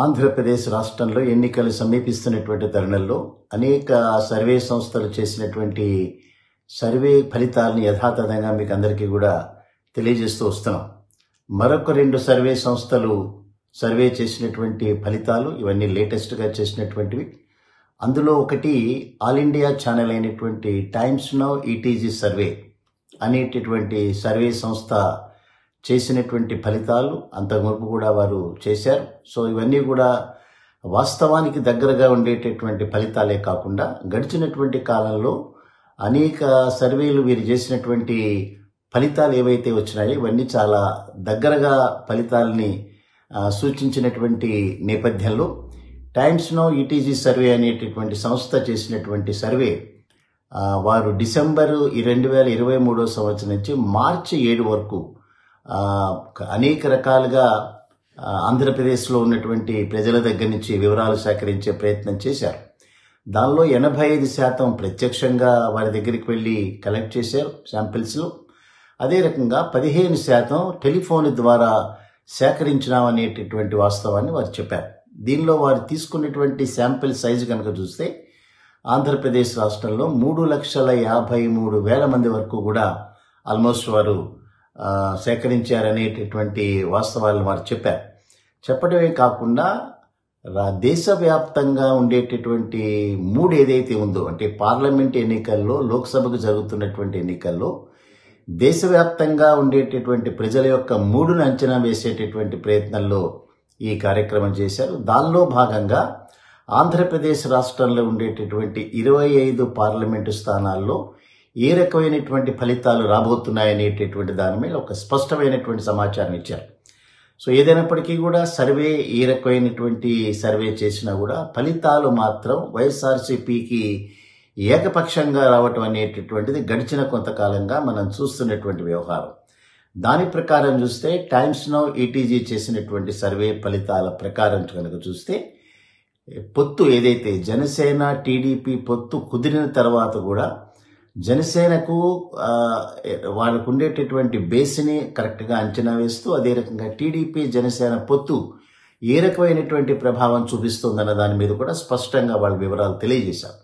ఆంధ్రప్రదేశ్ రాష్ట్రంలో ఎన్నికలు సమీపిస్తున్నటువంటి తరుణంలో అనేక సర్వే సంస్థలు చేసినటువంటి సర్వే ఫలితాలను యథాతథంగా మీకు అందరికీ కూడా తెలియజేస్తూ వస్తున్నాం. మరొక 2 సర్వే సంస్థలు సర్వే చేసినటువంటి ఫలితాలు ఇవన్నీ లేటెస్ట్గా చేసినటువంటివి. అందులో ఒకటి ఆల్ ఇండియా ఛానల్ అయినటువంటి టైమ్స్ నౌ ఈటీజీ సర్వే అనేటటువంటి సర్వే సంస్థ చేసినటువంటి ఫలితాలు అంతకుముందు కూడా వారు చేశారు. సో ఇవన్నీ కూడా వాస్తవానికి దగ్గరగా ఉండేటటువంటి ఫలితాలే కాకుండా గడిచినటువంటి కాలంలో అనేక సర్వేలు వీరు చేసినటువంటి ఫలితాలు ఏవైతే వచ్చినాయో ఇవన్నీ చాలా దగ్గరగా ఫలితాలని సూచించినటువంటి నేపథ్యంలో టైమ్స్ నౌ ఈటీజీ సర్వే అనేటటువంటి సంస్థ చేసినటువంటి సర్వే వారు డిసెంబరు 2023 సంవత్సరం నుంచి మార్చి 7 వరకు అనేక రకాలుగా ఆంధ్రప్రదేశ్లో ఉన్నటువంటి ప్రజల దగ్గర నుంచి వివరాలు సేకరించే ప్రయత్నం చేశారు. దానిలో 85% ప్రత్యక్షంగా వారి దగ్గరికి వెళ్ళి కలెక్ట్ చేశారు శాంపిల్స్లో. అదే రకంగా 15% టెలిఫోన్ ద్వారా సేకరించినామనేటటువంటి వాస్తవాన్ని వారు చెప్పారు. దీనిలో వారు తీసుకున్నటువంటి శాంపిల్ సైజు కనుక చూస్తే ఆంధ్రప్రదేశ్ రాష్ట్రంలో 3,53,000 మంది వరకు కూడా ఆల్మోస్ట్ వారు సేకరించారనేటటువంటి వాస్తవాలను వారు చెప్పారు. చెప్పడమే కాకుండా దేశవ్యాప్తంగా ఉండేటటువంటి 3 ఏదైతే ఉందో అంటే పార్లమెంట్ ఎన్నికల్లో, లోక్సభకు జరుగుతున్నటువంటి ఎన్నికల్లో దేశవ్యాప్తంగా ఉండేటటువంటి ప్రజల యొక్క మూడును అంచనా వేసేటటువంటి ప్రయత్నంలో ఈ కార్యక్రమం చేశారు. దానిలో భాగంగా ఆంధ్రప్రదేశ్ రాష్ట్రంలో ఉండేటటువంటి 25 పార్లమెంటు స్థానాల్లో ఏ రకమైనటువంటి ఫలితాలు రాబోతున్నాయనేటటువంటి దాని మీద ఒక స్పష్టమైనటువంటి సమాచారం ఇచ్చారు. సో ఏదైనప్పటికీ కూడా సర్వే ఏ రకమైనటువంటి సర్వే చేసినా కూడా ఫలితాలు మాత్రం వైఎస్ఆర్సీపీకి ఏకపక్షంగా రావటం అనేటటువంటిది గడిచిన కొంతకాలంగా మనం చూస్తున్నటువంటి వ్యవహారం. దాని ప్రకారం చూస్తే టైమ్స్ నౌ ఈటీజీ చేసినటువంటి సర్వే ఫలితాల ప్రకారం కనుక చూస్తే పొత్తు ఏదైతే జనసేన టీడీపీ పొత్తు కుదిరిన తర్వాత కూడా జనసేనకు వాళ్ళకు ఉండేటటువంటి బేస్ని కరెక్ట్గా అంచనా వేస్తూ అదే రకంగా టీడీపీ జనసేన పొత్తు ఏ రకమైనటువంటి ప్రభావం చూపిస్తుందన్న దాని మీద కూడా స్పష్టంగా వాళ్ళ వివరాలు తెలియజేశారు.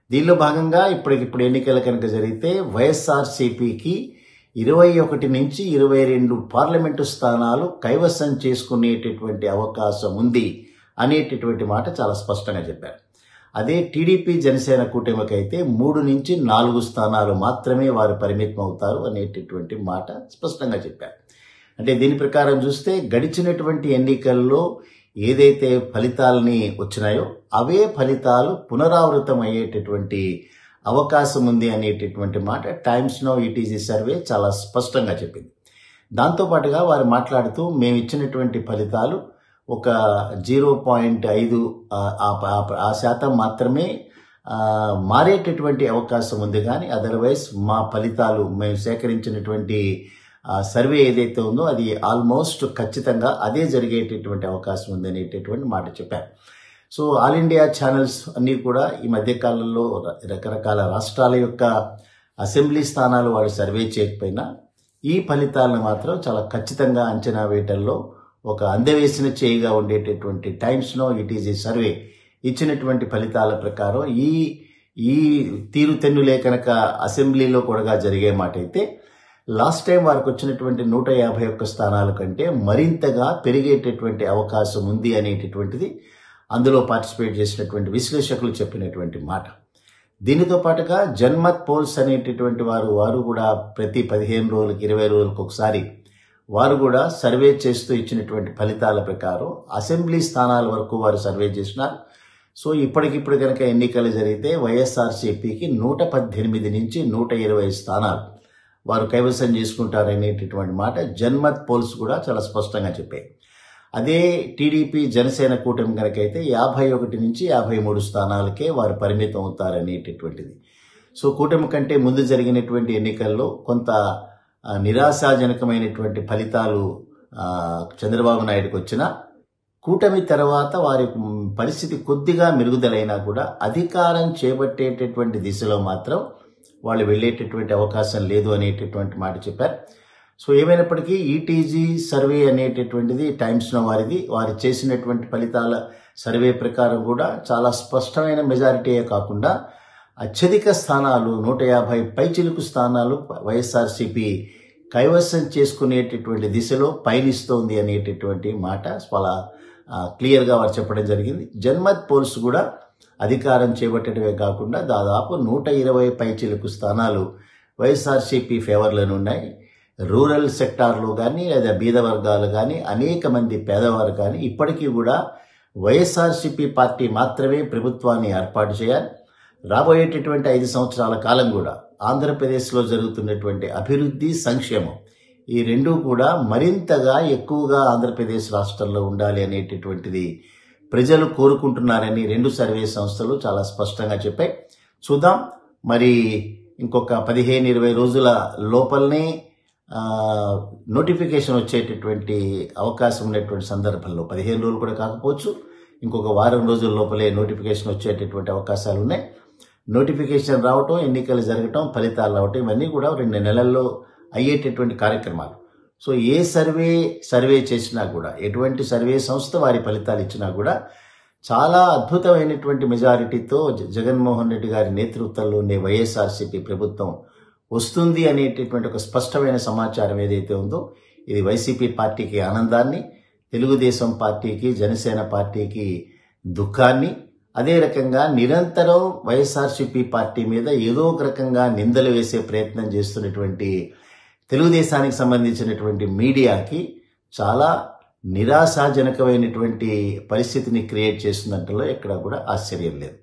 దీనిలో భాగంగా ఇప్పటికిప్పుడు ఎన్నికలు కనుక జరిగితే వైఎస్ఆర్సీపీకి 21 నుంచి 22 పార్లమెంటు స్థానాలు కైవసం చేసుకునేటటువంటి అవకాశం ఉంది అనేటటువంటి మాట చాలా స్పష్టంగా చెప్పారు. అదే టీడీపీ జనసేన కూటమికైతే 3 నుంచి 4 స్థానాలు మాత్రమే వారు పరిమితం అవుతారు అనేటటువంటి మాట స్పష్టంగా చెప్పారు. అంటే దీని ప్రకారం చూస్తే గడిచినటువంటి ఎన్నికల్లో ఏదైతే ఫలితాలని వచ్చినాయో అవే ఫలితాలు పునరావృతం అయ్యేటటువంటి అవకాశం ఉంది అనేటటువంటి మాట టైమ్స్ నౌ ఈటీజీ సర్వే చాలా స్పష్టంగా చెప్పింది. దాంతోపాటుగా వారు మాట్లాడుతూ మేము ఇచ్చినటువంటి ఫలితాలు ఒక 0.5 ఆ శాతం మాత్రమే మారేటటువంటి అవకాశం ఉంది, కానీ అదర్వైజ్ మా ఫలితాలు మేము సేకరించినటువంటి సర్వే ఏదైతే ఉందో అది ఆల్మోస్ట్ ఖచ్చితంగా అదే జరిగేటటువంటి అవకాశం ఉంది అనేటటువంటి మాట చెప్పారు. సో ఆల్ ఇండియా ఛానల్స్ అన్నీ కూడా ఈ మధ్యకాలంలో రకరకాల రాష్ట్రాల యొక్క అసెంబ్లీ స్థానాలు వాళ్ళు సర్వే చేయకపోయినా ఈ ఫలితాలను మాత్రం చాలా ఖచ్చితంగా అంచనా వేయటంలో ఒక అందవేసిన చేయిగా ఉండేటటువంటి టైమ్స్ నౌ ఈటీజీ సర్వే ఇచ్చినటువంటి ఫలితాల ప్రకారం ఈ తీరుతెన్నులే కనుక అసెంబ్లీలో కూడా జరిగే మాట అయితే లాస్ట్ టైం వారికి వచ్చినటువంటి 151 స్థానాల కంటే మరింతగా పెరిగేటటువంటి అవకాశం ఉంది అనేటటువంటిది అందులో పార్టిసిపేట్ చేసినటువంటి విశ్లేషకులు చెప్పినటువంటి మాట. దీనితో పాటుగా జన్మత్ పోల్స్ అనేటటువంటి వారు కూడా ప్రతి 15 రోజులకు 20 రోజులకు ఒకసారి వారు కూడా సర్వే చేస్తూ ఇచ్చినటువంటి ఫలితాల ప్రకారం అసెంబ్లీ స్థానాల వరకు వారు సర్వే చేసినారు. సో ఇప్పటికిప్పుడు కనుక ఎన్నికలు జరిగితే వైఎస్ఆర్సీపీకి 118 నుంచి 120 స్థానాలు వారు కైవసం చేసుకుంటారనేటటువంటి మాట జన్మత్ పోల్స్ కూడా చాలా స్పష్టంగా చెప్పాయి. అదే టీడీపీ జనసేన కూటమి కనుకైతే 51 నుంచి 53 స్థానాలకే వారు పరిమితం అవుతారనేటటువంటిది. సో కూటమి కంటే ముందు జరిగినటువంటి ఎన్నికల్లో కొంత నిరాశాజనకమైనటువంటి ఫలితాలు చంద్రబాబు నాయుడుకు వచ్చినా కూటమి తర్వాత వారి పరిస్థితి కొద్దిగా మెరుగుదలైనా కూడా అధికారం చేపట్టేటటువంటి దిశలో మాత్రం వాళ్ళు వెళ్ళేటటువంటి అవకాశం లేదు అనేటటువంటి మాట చెప్పారు. సో ఏమైనప్పటికీ ఈటీజీ సర్వే అనేటటువంటిది టైమ్స్ నౌ వారు చేసినటువంటి ఫలితాల సర్వే ప్రకారం కూడా చాలా స్పష్టమైన మెజారిటీయే కాకుండా అత్యధిక స్థానాలు 150 పైచిలుకు స్థానాలు వైఎస్ఆర్సీపీ కైవసం చేసుకునేటటువంటి దిశలో పయనిస్తోంది అనేటటువంటి మాట చాలా క్లియర్గా వారు చెప్పడం జరిగింది. జన్మత్ పోల్స్ కూడా అధికారం చేపట్టడమే కాకుండా దాదాపు 120 పైచిలుకు స్థానాలు వైఎస్ఆర్సీపీ ఫేవర్లోనే ఉన్నాయి. రూరల్ సెక్టార్లో కానీ లేదా బీద వర్గాలు కానీ అనేక మంది పేదవారు కానీ ఇప్పటికీ కూడా వైఎస్ఆర్సీపీ పార్టీ మాత్రమే ప్రభుత్వాన్ని ఏర్పాటు చేయాలి. రాబోయేటటువంటి 5 సంవత్సరాల కాలం కూడా ఆంధ్రప్రదేశ్లో జరుగుతున్నటువంటి అభివృద్ధి, సంక్షేమం ఈ రెండూ కూడా మరింతగా ఎక్కువగా ఆంధ్రప్రదేశ్ రాష్ట్రంలో ఉండాలి అనేటటువంటిది ప్రజలు కోరుకుంటున్నారని 2 సర్వే సంస్థలు చాలా స్పష్టంగా చెప్పాయి. చూద్దాం మరి ఇంకొక 15-20 రోజుల లోపలనే నోటిఫికేషన్ వచ్చేటటువంటి అవకాశం ఉన్నటువంటి సందర్భంలో 15 రోజులు కూడా కాకపోవచ్చు, ఇంకొక వారం రోజుల లోపలే నోటిఫికేషన్ వచ్చేటటువంటి అవకాశాలు ఉన్నాయి. నోటిఫికేషన్ రావటం, ఎన్నికలు జరగటం, ఫలితాలు రావటం ఇవన్నీ కూడా 2 నెలల్లో అయ్యేటటువంటి కార్యక్రమాలు. సో ఏ సర్వే చేసినా కూడా, ఎటువంటి సర్వే సంస్థ వారి ఫలితాలు ఇచ్చినా కూడా చాలా అద్భుతమైనటువంటి మెజారిటీతో జగన్మోహన్ రెడ్డి గారి నేతృత్వంలోనే వైఎస్ఆర్సీపీ ప్రభుత్వం వస్తుంది అనేటటువంటి ఒక స్పష్టమైన సమాచారం ఏదైతే ఉందో ఇది వైసీపీ పార్టీకి ఆనందాన్ని, తెలుగుదేశం పార్టీకి, జనసేన పార్టీకి దుఃఖాన్ని, అదే రకంగా నిరంతరం వైఎస్ఆర్సీపీ పార్టీ మీద ఏదో ఒక రకంగా నిందలు వేసే ప్రయత్నం చేస్తున్నటువంటి తెలుగుదేశానికి సంబంధించినటువంటి మీడియాకి చాలా నిరాశాజనకమైనటువంటి పరిస్థితిని క్రియేట్ చేస్తున్నట్లో ఎక్కడ కూడా ఆశ్చర్యం లేదు.